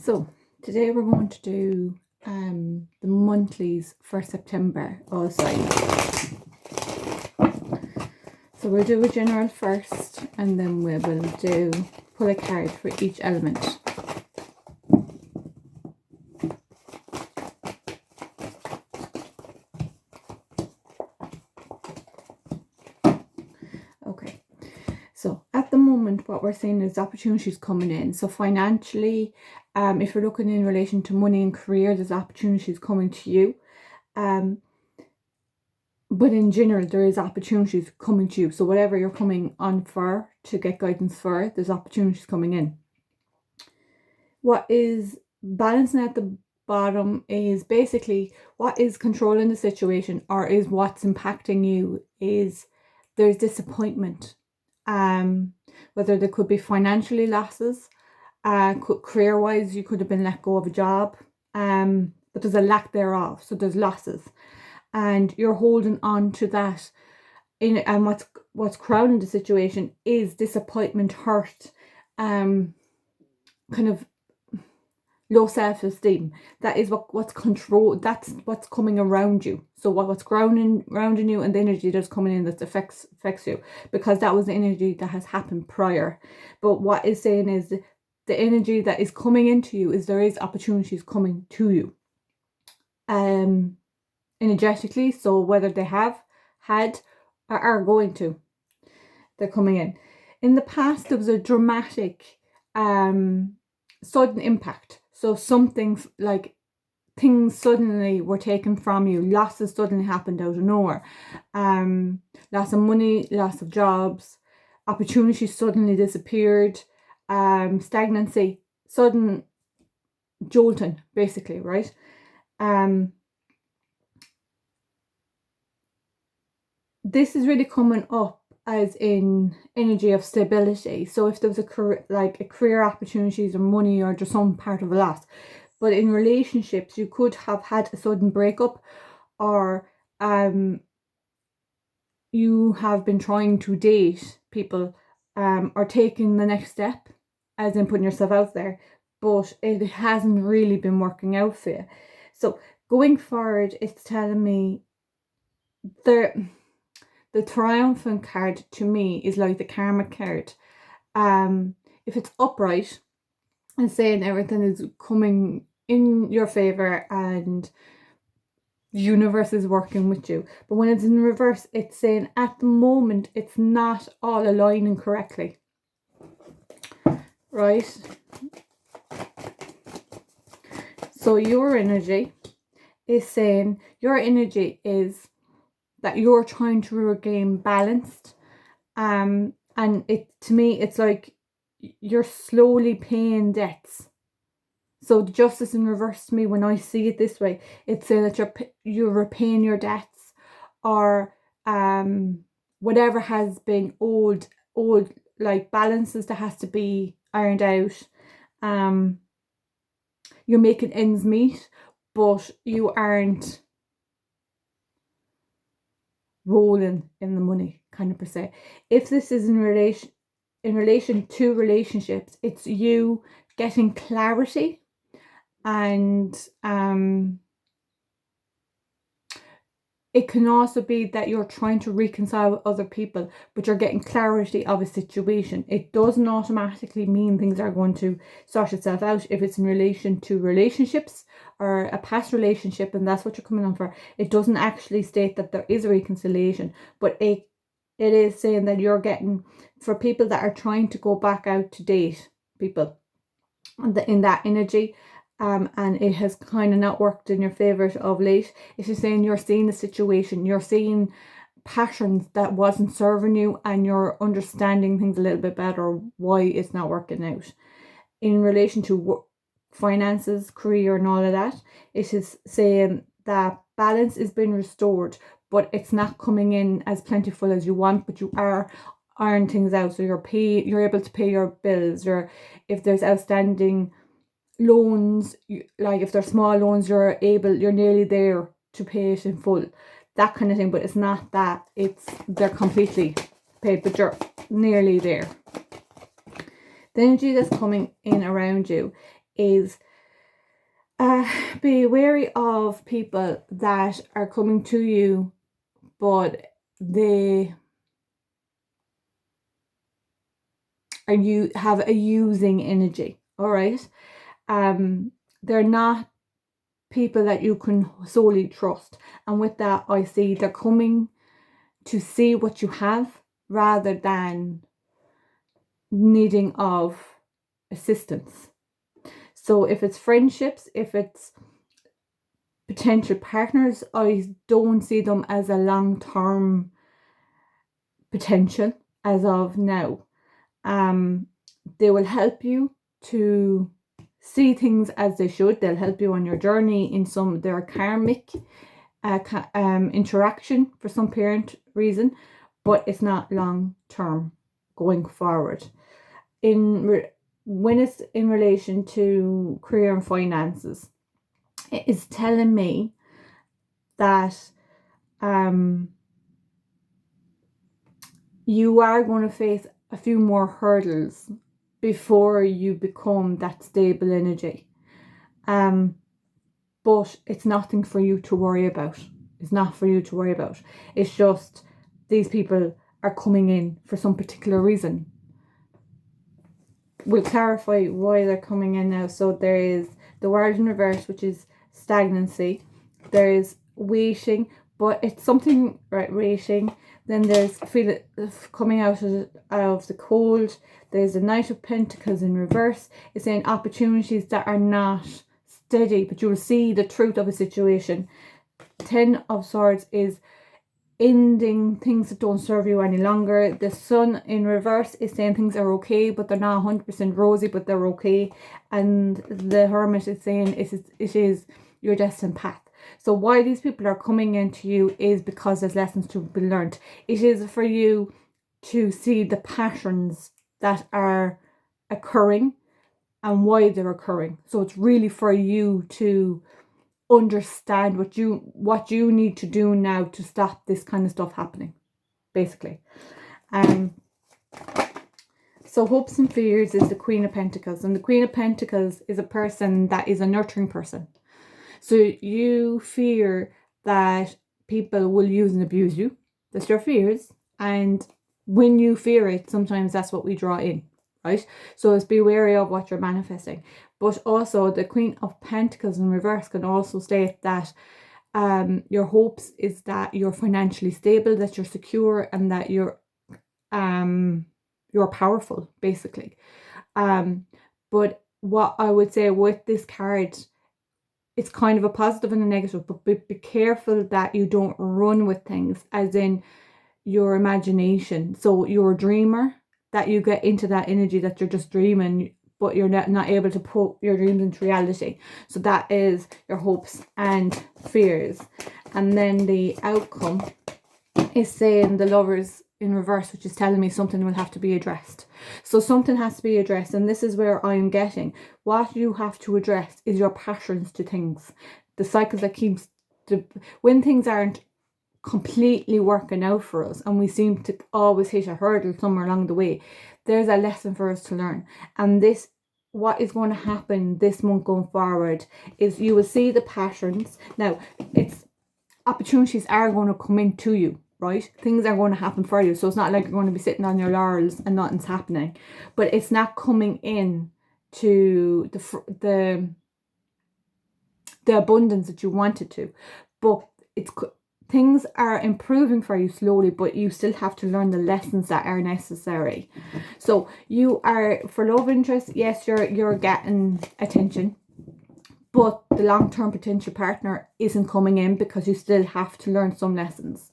So today we're going to do the monthlies for September all signs. So we'll do a general first, and then we will pull a card for each element. Okay, so at the moment what we're seeing is opportunities coming in. So financially, if you're looking in relation to money and career, there's opportunities coming to you. But in general, there is opportunities coming to you. So whatever you're coming on for to get guidance for, there's opportunities coming in. What is balancing at the bottom is basically what is controlling the situation, or is what's impacting you, is there's disappointment. Whether there could be financially losses, career-wise, you could have been let go of a job, but there's a lack thereof, so there's losses. And you're holding on to that and what's crowning the situation is disappointment, hurt, kind of low self-esteem. That is what's control. That's what's coming around you. So what's grounding you, and the energy that's coming in that affects you, because that was the energy that has happened prior. But what is saying is the energy that is coming into you is there is opportunities coming to you. Energetically, so whether they have had or are going to, they're coming in. In the past, there was a dramatic sudden impact. So something like things suddenly were taken from you, losses suddenly happened out of nowhere, loss of money, loss of jobs, opportunities suddenly disappeared, stagnancy, sudden jolting, basically, right? This is really coming up as in energy of stability. So if there was a career opportunities or money or just some part of a loss. But in relationships, you could have had a sudden breakup, or you have been trying to date people, or taking the next step, as in putting yourself out there, but it hasn't really been working out for you. So going forward, it's telling me the triumphant card to me is like the karma card. If it's upright and saying everything is coming in your favor and the universe is working with you. But when it's in reverse, it's saying at the moment it's not all aligning correctly. Right? So your energy is saying, your energy is that you're trying to regain balanced, and it, to me, it's like you're slowly paying debts. So the justice in reverse to me, when I see it this way, it's saying that you're repaying your debts, or whatever has been old like balances that has to be ironed out. You're making ends meet, but you aren't rolling in the money, kind of per se. If this is in relation to relationships, it's you getting clarity, and it can also be that you're trying to reconcile with other people, but you're getting clarity of a situation. It doesn't automatically mean things are going to sort itself out if it's in relation to relationships or a past relationship, and that's what you're coming on for. It doesn't actually state that there is a reconciliation, but it is saying that you're getting, for people that are trying to go back out to date people in that energy, and it has kind of not worked in your favor of late. It's just saying you're seeing the situation, you're seeing patterns that wasn't serving you, and you're understanding things a little bit better, why it's not working out. In relation to finances, career and all of that, it is saying that balance is being restored, but it's not coming in as plentiful as you want, but you are iron things out. So you're able to pay your bills, or if there's outstanding loans, like if they're small loans, you're nearly there to pay it in full, that kind of thing. But it's not that they're completely paid, but you're nearly there. The energy that's coming in around you is Be wary of people that are coming to you, but they have a using energy. All right. They're not people that you can solely trust. And with that, I see they're coming to see what you have rather than needing of assistance. So if it's friendships, if it's potential partners, I don't see them as a long-term potential as of now. They will help you to see things as they should. They'll help you on your journey in some their karmic interaction for some parent reason, but it's not long term going forward. When it's in relation to career and finances, it is telling me that you are going to face a few more hurdles before you become that stable energy. But it's nothing for you to worry about. It's not for you to worry about. It's just these people are coming in for some particular reason. We'll clarify why they're coming in now. So there is the World in reverse, which is stagnancy. There is waiting, but it's something, right, waiting. Then there's feel it coming out of the cold. There's the Knight of Pentacles in reverse. It's saying opportunities that are not steady, but you will see the truth of a situation. 10 of Swords is ending things that don't serve you any longer. The Sun in reverse is saying things are okay, but they're not 100% rosy, but they're okay. And the Hermit is saying it is your destined path. So why these people are coming into you is because there's lessons to be learned. It is for you to see the patterns that are occurring and why they're occurring. So it's really for you to understand what you need to do now to stop this kind of stuff happening, basically. So hopes and fears is the Queen of Pentacles, and the Queen of Pentacles is a person that is a nurturing person. So you fear that people will use and abuse you. That's your fears. And when you fear it, sometimes that's what we draw in, right? So it's be wary of what you're manifesting. But also the Queen of Pentacles in reverse can also state that your hopes is that you're financially stable, that you're secure, and that you're powerful, basically. But what I would say with this card, it's kind of a positive and a negative, but be careful that you don't run with things, as in your imagination. So you're a dreamer, that you get into that energy that you're just dreaming, but you're not able to put your dreams into reality. So that is your hopes and fears. And then the outcome is saying the Lovers in reverse, which is telling me something will have to be addressed. So something has to be addressed, and this is where I'm getting what you have to address is your patterns to things, the cycles that keeps when things aren't completely working out for us and we seem to always hit a hurdle somewhere along the way. There's a lesson for us to learn, and this what is going to happen this month going forward is you will see the patterns. Now it's opportunities are going to come into you, right? Things are going to happen for you. So it's not like you're going to be sitting on your laurels and nothing's happening. But it's not coming in to the abundance that you wanted to. But things are improving for you slowly, but you still have to learn the lessons that are necessary. So you are, for love interest, yes, you're getting attention. But the long-term potential partner isn't coming in because you still have to learn some lessons.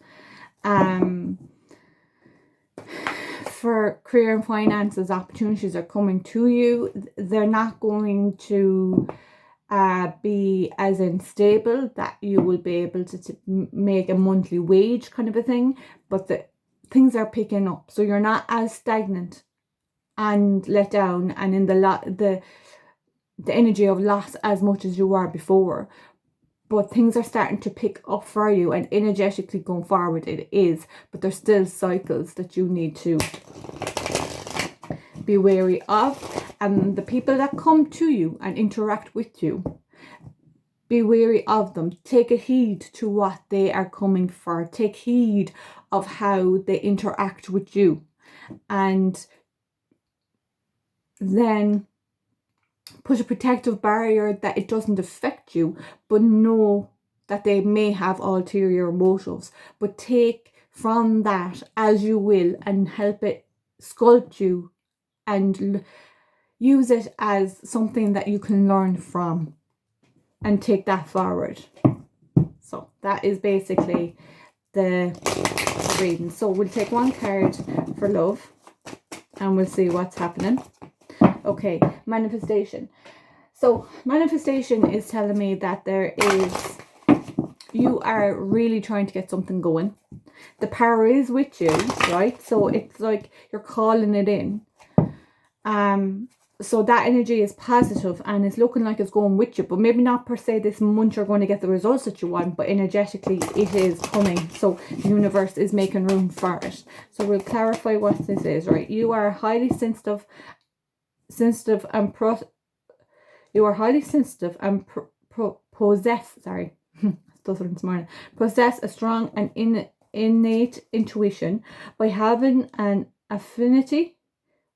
For career and finances, opportunities are coming to you. They're not going to be as unstable that you will be able to make a monthly wage kind of a thing. But the things are picking up. So you're not as stagnant and let down and in the energy of loss as much as you were before, but things are starting to pick up for you, and energetically going forward it is, but there's still cycles that you need to be wary of. And the people that come to you and interact with you, be wary of them. Take a heed to what they are coming for. Take heed of how they interact with you. And then put a protective barrier that it doesn't affect you, but know that they may have ulterior motives. But take from that as you will and help it sculpt you and use it as something that you can learn from and take that forward. So that is basically the reading. So we'll take one card for love and we'll see what's happening. Okay, manifestation. So manifestation is telling me that you are really trying to get something going. The power is with you, right? So it's like you're calling it in. So that energy is positive and it's looking like it's going with you, but maybe not per se this month you're going to get the results that you want, but energetically it is coming. So the universe is making room for it. So we'll clarify what this is, right? You are highly sensitive and possess a strong and innate intuition. By having an affinity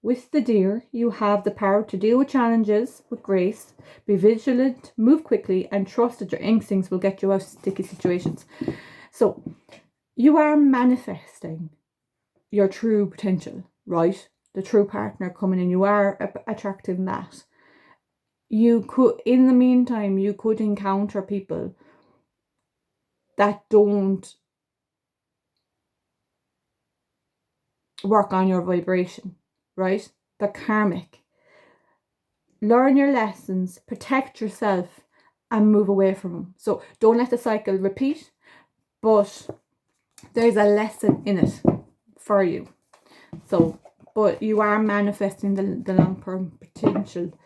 with the deer, you have the power to deal with challenges with grace, be vigilant, move quickly, and trust that your instincts will get you out of sticky situations. So you are manifesting your true potential, right? The true partner coming in, you are attracting that. You could, in the meantime, you could encounter people that don't work on your vibration, right? They're karmic. Learn your lessons, protect yourself, and move away from them. So don't let the cycle repeat, but there's a lesson in it for you. So, but you are manifesting the long-term potential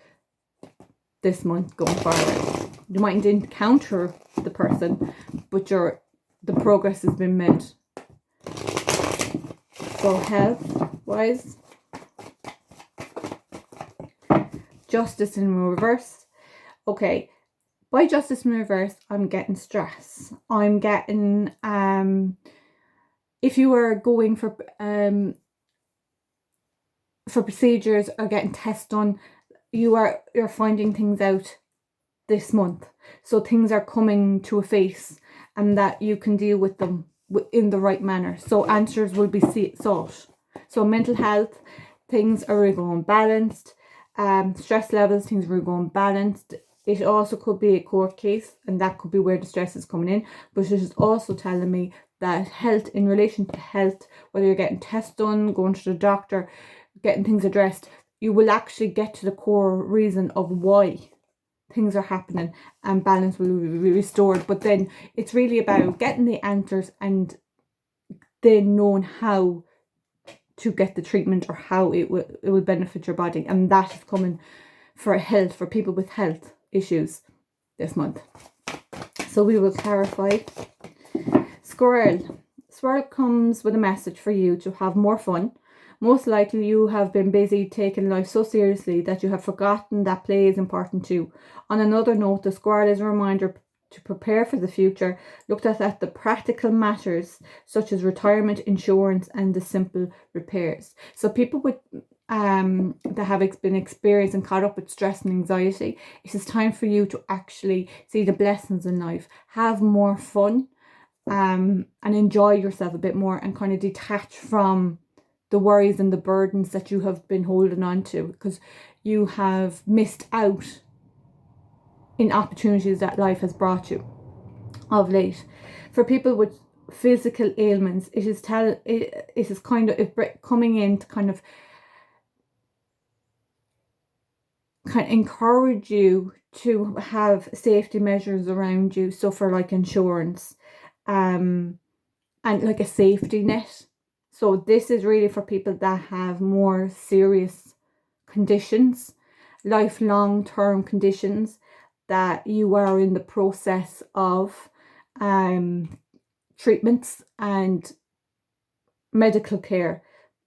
this month going forward. You mightn't encounter the person, but the progress has been made. So health-wise, justice in reverse. Okay, by justice in reverse, I'm getting stress. I'm getting if you are going for procedures or getting tests done, you're finding things out this month. So things are coming to a face and that you can deal with them in the right manner. So answers will be sought. So mental health, things are going balanced. Stress levels, things are going balanced. It also could be a court case, and that could be where the stress is coming in. But it is also telling me that health, in relation to health, whether you're getting tests done, going to the doctor, getting things addressed, you will actually get to the core reason of why things are happening and balance will be restored. But then it's really about getting the answers and then knowing how to get the treatment or how it will benefit your body. And that is coming for health, for people with health issues this month. So we will clarify. Squirrel. Squirrel comes with a message for you to have more fun. Most likely you have been busy taking life so seriously that you have forgotten that play is important too. On another note, the squirrel is a reminder to prepare for the future. Looked at the practical matters such as retirement, insurance, and the simple repairs. So people with that have been experienced and caught up with stress and anxiety, it is time for you to actually see the blessings in life, have more fun, and enjoy yourself a bit more, and kind of detach from the worries and the burdens that you have been holding on to, because you have missed out in opportunities that life has brought you of late. For people with physical ailments, it is kind of coming in to kind of encourage you to have safety measures around you. So for like insurance, and like a safety net. So this is really for people that have more serious conditions, lifelong term conditions that you are in the process of treatments and medical care.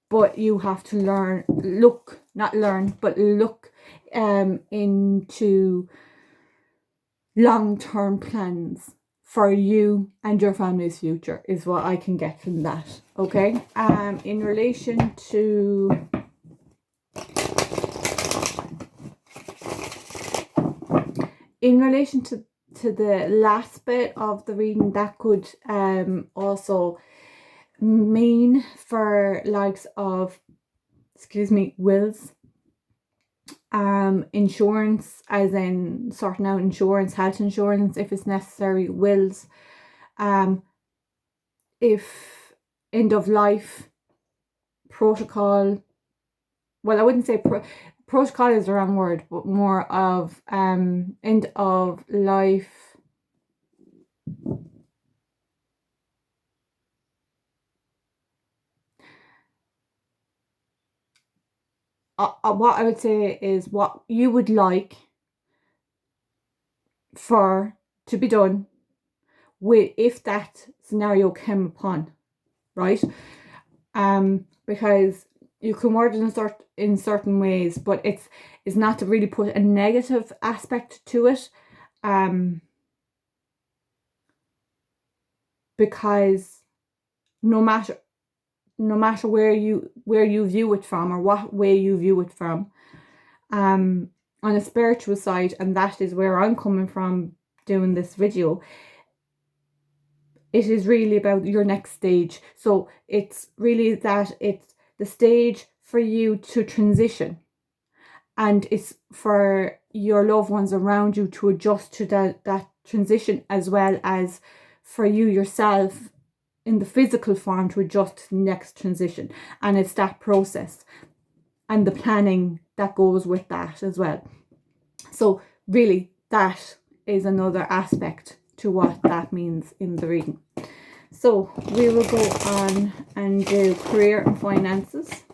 But you have to look into long-term plans for you and your family's future is what I can get from that. Okay. In relation to the last bit of the reading, that could also mean for likes of, wills, insurance, as in sorting out insurance, health insurance if it's necessary, wills, if end of life protocol. Well, I wouldn't say protocol is the wrong word, but more of end of life what I would say is what you would like for to be done with if that scenario came upon, right? Because you can word it in certain ways, but it's not to really put a negative aspect to it, because no matter where you view it from or what way you view it from, on a spiritual side, and that is where I'm coming from doing this video, it is really about your next stage. So it's really that it's the stage for you to transition, and it's for your loved ones around you to adjust to that transition, as well as for you yourself in the physical form to adjust to the next transition. And it's that process and the planning that goes with that as well. So really, that is another aspect to what that means in the reading. So we will go on and do career and finances.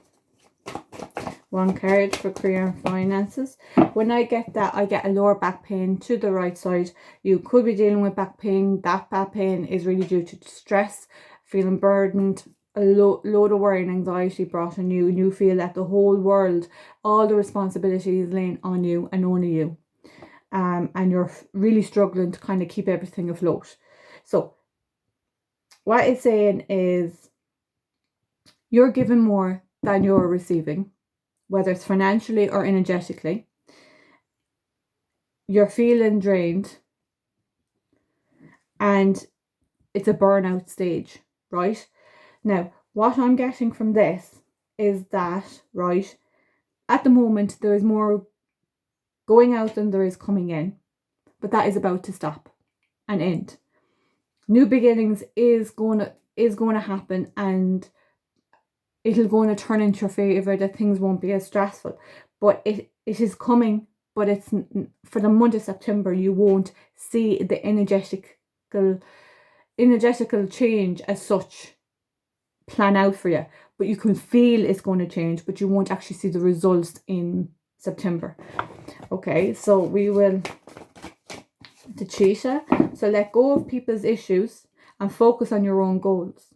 One card for career and finances. When I get that, I get a lower back pain to the right side. You could be dealing with back pain. That back pain is really due to stress, feeling burdened, a load of worry and anxiety brought on you, and you feel that the whole world, all the responsibility is laying on you and only you. And you're really struggling to kind of keep everything afloat. So what it's saying is you're giving more than you're receiving, whether it's financially or energetically. You're feeling drained, and it's a burnout stage, right? Now, what I'm getting from this is that, right, at the moment there is more going out than there is coming in, but that is about to stop and end. New beginnings is going to happen, and it'll going to turn into your favor, that things won't be as stressful. But it is coming, but it's for the month of September. You won't see the energetical change as such plan out for you, but you can feel it's going to change, but you won't actually see the results in September. Okay, so we will the cheetah. So let go of people's issues and focus on your own goals.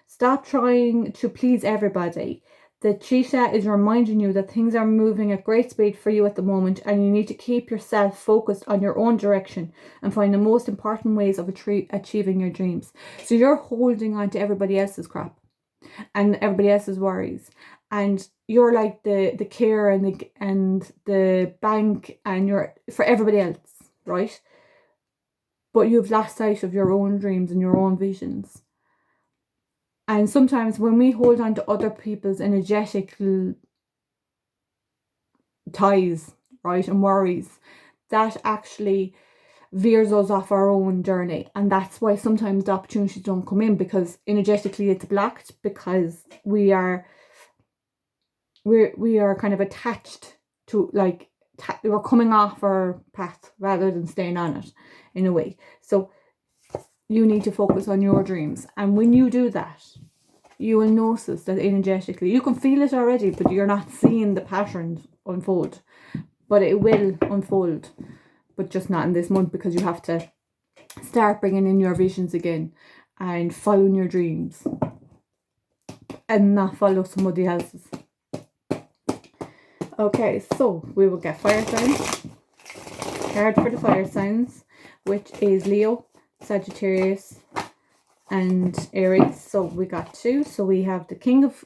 Stop trying to please everybody. The cheetah is reminding you that things are moving at great speed for you at the moment, and you need to keep yourself focused on your own direction and find the most important ways of achieving your dreams. So you're holding on to everybody else's crap and everybody else's worries, and you're like the care and the bank, and you're for everybody else, right? But you've lost sight of your own dreams and your own visions. And sometimes when we hold on to other people's energetic ties, right, and worries, that actually veers us off our own journey. And that's why sometimes the opportunities don't come in, because energetically it's blocked, because we are kind of attached to, like, we're coming off our path rather than staying on it in a way. So you need to focus on your dreams, and when you do that, you will notice that energetically you can feel it already, but you're not seeing the patterns unfold. But it will unfold, but just not in this month, because you have to start bringing in your visions again and following your dreams and not follow somebody else's. Okay, so we will get fire signs. Card for the fire signs. which is Leo, Sagittarius, and Aries. So we got 2. So we have the King of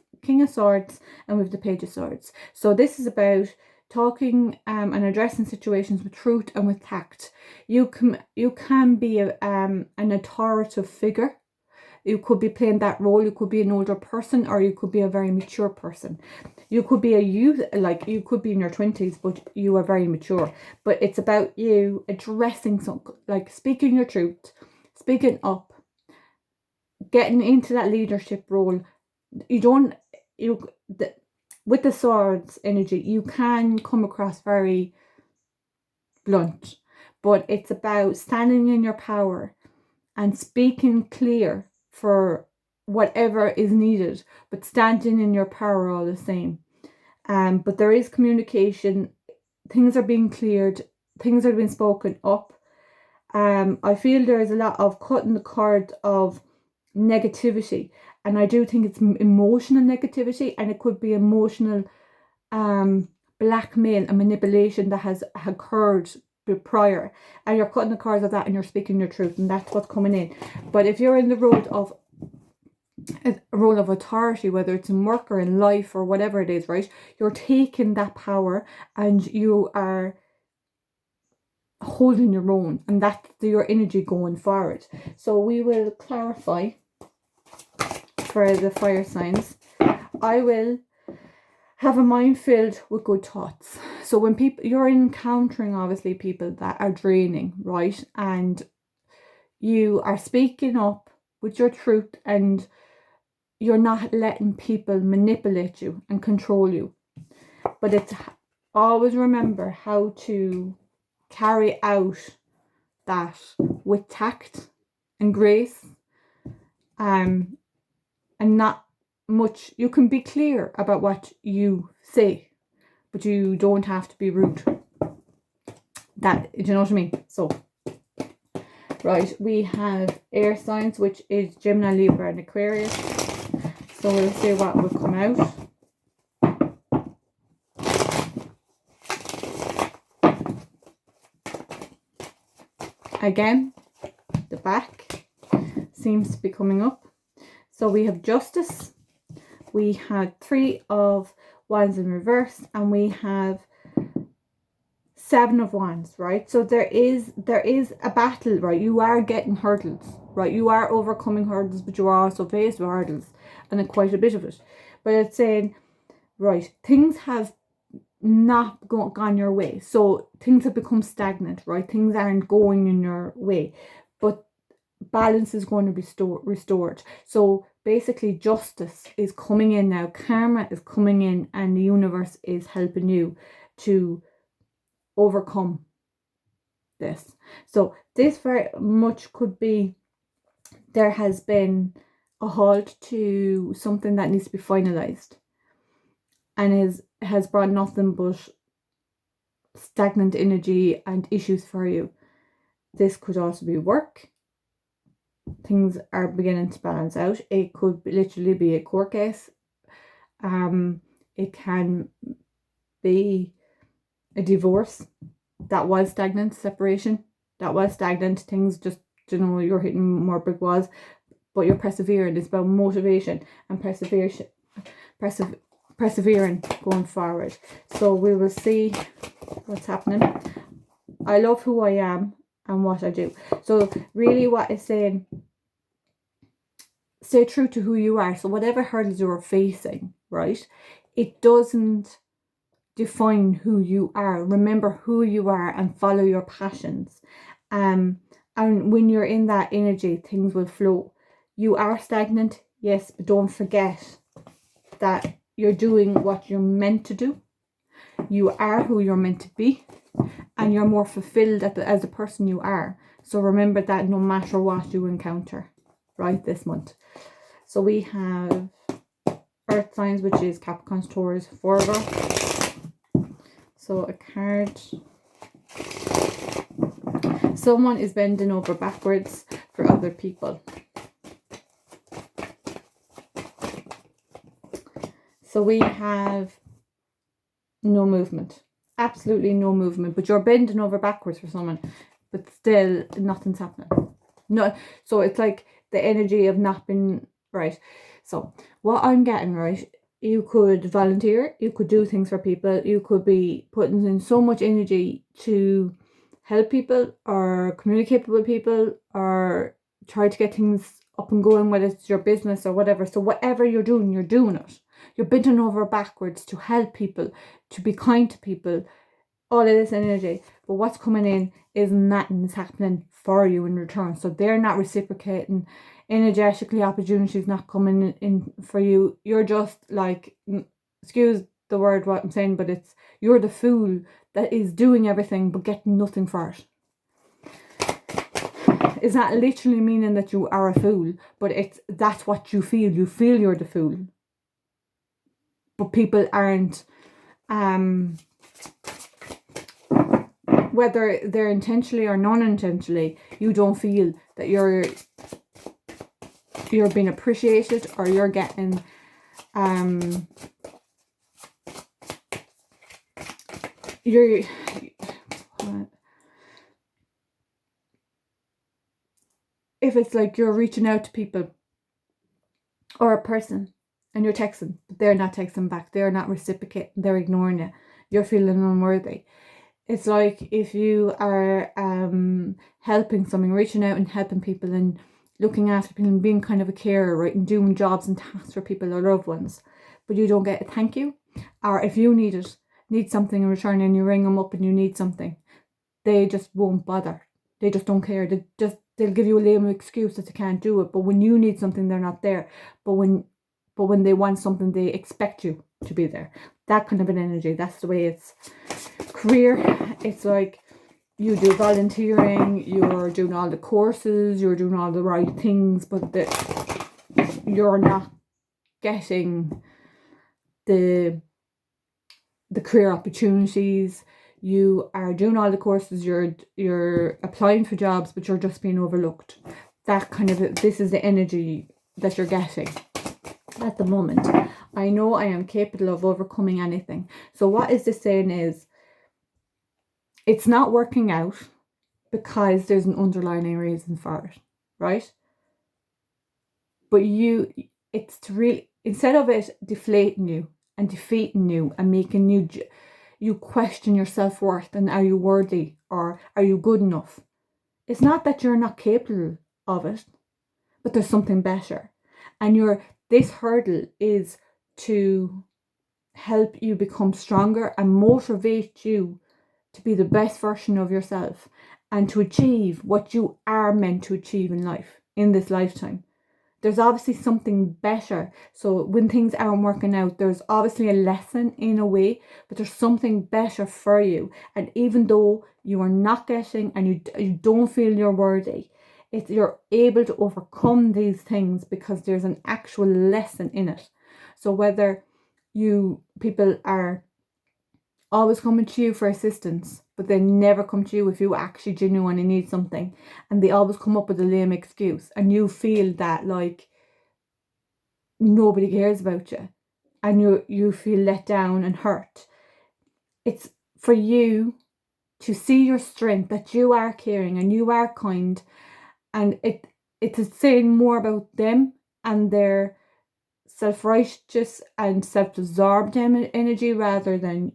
Swords and we have the Page of Swords. So this is about talking and addressing situations with truth and with tact. You can be an authoritative figure. You could be playing that role. You could be an older person, or you could be a very mature person. You could be a youth, like you could be in your 20s, but you are very mature. But it's about you addressing something, like speaking your truth, speaking up, getting into that leadership role. With the swords energy, you can come across very blunt, but it's about standing in your power and speaking clear for whatever is needed, but standing in your power all the same. But there is communication, things are being cleared, things are being spoken up. I feel there is a lot of cutting the cord of negativity, and I do think it's emotional negativity, and it could be emotional blackmail and manipulation that has occurred prior, and you're cutting the cords of that and you're speaking your truth, and that's what's coming in. But if you're in the role of authority, whether it's in work or in life or whatever it is, right, you're taking that power and you are holding your own, and that's your energy going forward. So we will clarify for the fire signs. I will have a mind filled with good thoughts. So when you're encountering obviously people that are draining, right, and you are speaking up with your truth and you're not letting people manipulate you and control you. But it's always remember how to carry out that with tact and grace, and not much. You can be clear about what you say, but you don't have to be rude. That, do you know what I mean? So right, we have air signs, which is Gemini, Libra and Aquarius. So we'll see what will come out. Again, the back seems to be coming up. So we have Justice, we had 3 of Wands in reverse, and we have 7 of Wands, right? So there is a battle, right? You are getting hurdles, right? You are overcoming hurdles, but you are also faced with hurdles, and quite a bit of it. But it's saying, right, things have not gone your way. So things have become stagnant, right? Things aren't going in your way, but balance is going to be restored. So basically justice is coming in now, karma is coming in, and the universe is helping you to overcome this. So this very much could be there has been a halt to something that needs to be finalized, and has brought nothing but stagnant energy and issues for you. This could also be work. Things are beginning to balance out. It could literally be a court case. It can be a divorce that was stagnant, separation that was stagnant. Things just, you know, you're hitting more brick walls, but you're persevering. It's about motivation and persevering going forward. So we will see what's happening. I love who I am and what I do. So really what it's saying, stay true to who you are. So whatever hurdles you're facing, right, it doesn't define who you are. Remember who you are and follow your passions. And when you're in that energy, things will flow. You are stagnant, yes, but don't forget that you're doing what you're meant to do. You are who you're meant to be, and you're more fulfilled as the person you are. So remember that no matter what you encounter, right, this month. So we have Earth signs, which is Capricorn, Taurus, Virgo. So a card. Someone is bending over backwards for other people. So we have no movement. Absolutely no movement. But you're bending over backwards for someone. but still nothing's happening. No, so it's like the energy of not being right. So what I'm getting, right, you could volunteer, you could do things for people, you could be putting in so much energy to help people or communicate with people or try to get things up and going, whether it's your business or whatever. So whatever you're doing it. You're bending over backwards to help people, to be kind to people, all of this energy. But what's coming in is nothing's happening for you in return. So they're not reciprocating energetically. Opportunities not coming in for you. You're just like, excuse the word what I'm saying, but you're the fool that is doing everything but getting nothing for it. It's not literally meaning that you are a fool, but that's what you feel. You feel you're the fool, but people aren't. Whether they're intentionally or non-intentionally, you don't feel that you're being appreciated or you're getting if it's like you're reaching out to people or a person and you're texting, but they're not texting back, they're not reciprocating, they're ignoring you, you're feeling unworthy. It's like if you are helping something, reaching out and helping people and looking after people and being kind of a carer, right, and doing jobs and tasks for people or loved ones, but you don't get a thank you. Or if you need something in return and you ring them up and you need something, they just won't bother. They just don't care. They'll give you a lame excuse that they can't do it. But when you need something, they're not there. But when they want something, they expect you to be there. That kind of an energy. That's the way it's. Career, it's like you do volunteering, you're doing all the courses, you're doing all the right things, but you're not getting the career opportunities. You are doing all the courses, you're applying for jobs, but you're just being overlooked. That kind of, this is the energy that you're getting at the moment. I know I am capable of overcoming anything. So what is this saying is, it's not working out because there's an underlying reason for it, right? But it's to really, instead of it deflating you and defeating you and making you question your self-worth and are you worthy or are you good enough? It's not that you're not capable of it, but there's something better. And this hurdle is to help you become stronger and motivate you to be the best version of yourself and to achieve what you are meant to achieve in life, in this lifetime. There's obviously something better. So when things aren't working out, there's obviously a lesson in a way, but there's something better for you. And even though you are not getting and you don't feel you're worthy, you're able to overcome these things because there's an actual lesson in it. So whether people are always coming to you for assistance, but they never come to you if you actually genuinely need something, and they always come up with a lame excuse, and you feel that like nobody cares about you, and you feel let down and hurt. It's for you to see your strength, that you are caring and you are kind, and it's saying more about them and their self-righteous and self-absorbed energy rather than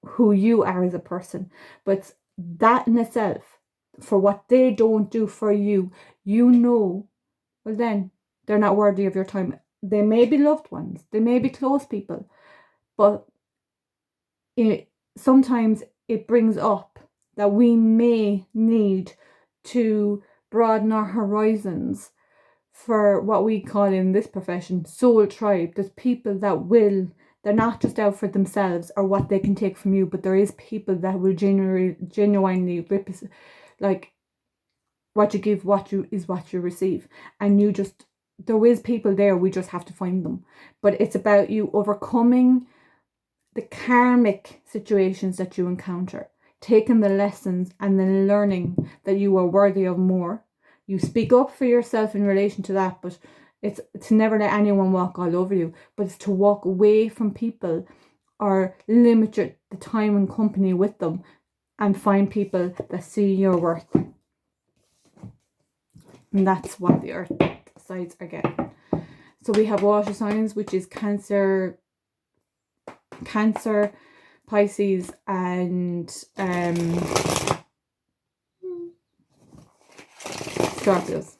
who you are as a person. But that in itself, for what they don't do for you, well then they're not worthy of your time. They may be loved ones, they may be close people, but sometimes it brings up that we may need to broaden our horizons for what we call in this profession soul tribe. There's people that they're not just out for themselves or what they can take from you, but there is people that will genuinely like what you give, what you receive. And there is people there, we just have to find them. But it's about you overcoming the karmic situations that you encounter, taking the lessons and then learning that you are worthy of more. You speak up for yourself in relation to that, but it's to never let anyone walk all over you, but it's to walk away from people or limit the time and company with them and find people that see your worth. And that's what the earth sides are getting. So we have water signs, which is Cancer, Pisces, and Scorpios.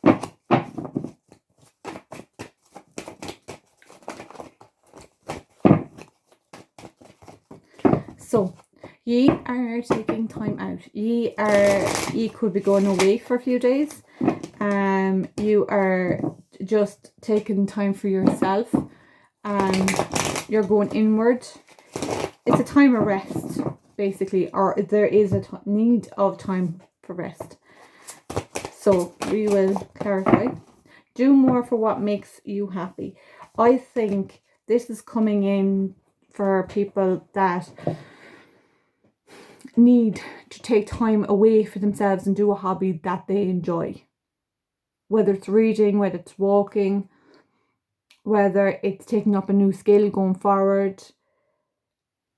So ye are taking time out. Ye could be going away for a few days. You are just taking time for yourself. You're going inward. It's a time of rest, basically, or there is a need of time for rest. So we will clarify. Do more for what makes you happy. I think this is coming in for people that need to take time away for themselves and do a hobby that they enjoy. Whether it's reading, whether it's walking, whether it's taking up a new skill going forward,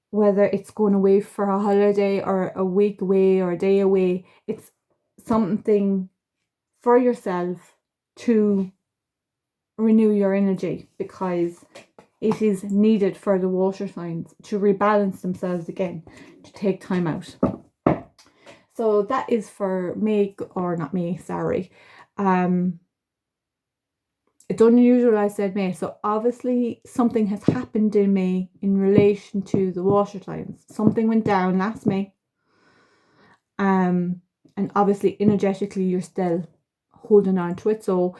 whether it's going away for a holiday or a week away or a day away. It's something for yourself to renew your energy, because it is needed for the water signs to rebalance themselves again, to take time out. So that is for May, or not May, sorry. It's unusual I said May, so obviously something has happened in May in relation to the water signs. Something went down last May. And obviously energetically you're still holding on to it. So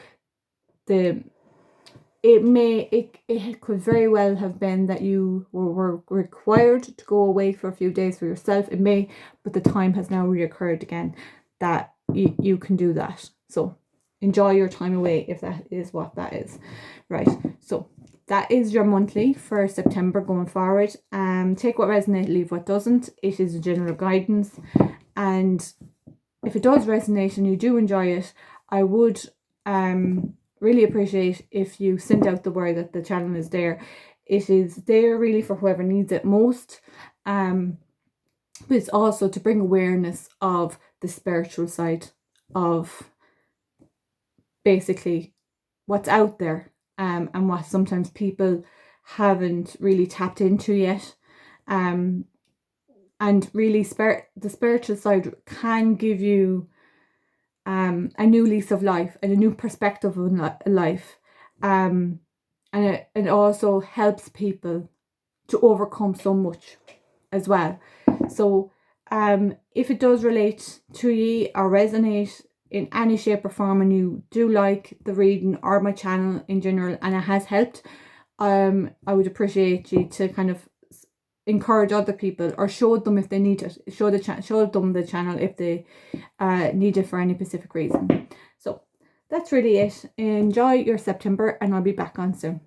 it could very well have been that you were required to go away for a few days for yourself in May, but the time has now reoccurred again that you can do that. So enjoy your time away if that is what that is. Right, so that is your monthly for September going forward. Take what resonates, leave what doesn't. It is a general guidance, and if it does resonate and you do enjoy it, I would really appreciate if you send out the word that the channel is there. It is there really for whoever needs it most, but it's also to bring awareness of the spiritual side of basically what's out there, and what sometimes people haven't really tapped into yet. And really the spiritual side can give you a new lease of life and a new perspective on life, and it also helps people to overcome so much as well. So if it does relate to you or resonate in any shape or form, and you do like the reading or my channel in general and it has helped, I would appreciate you to kind of encourage other people, or show them if they need it, show them the channel if they need it for any specific reason. So that's really it. Enjoy your September, and I'll be back on soon.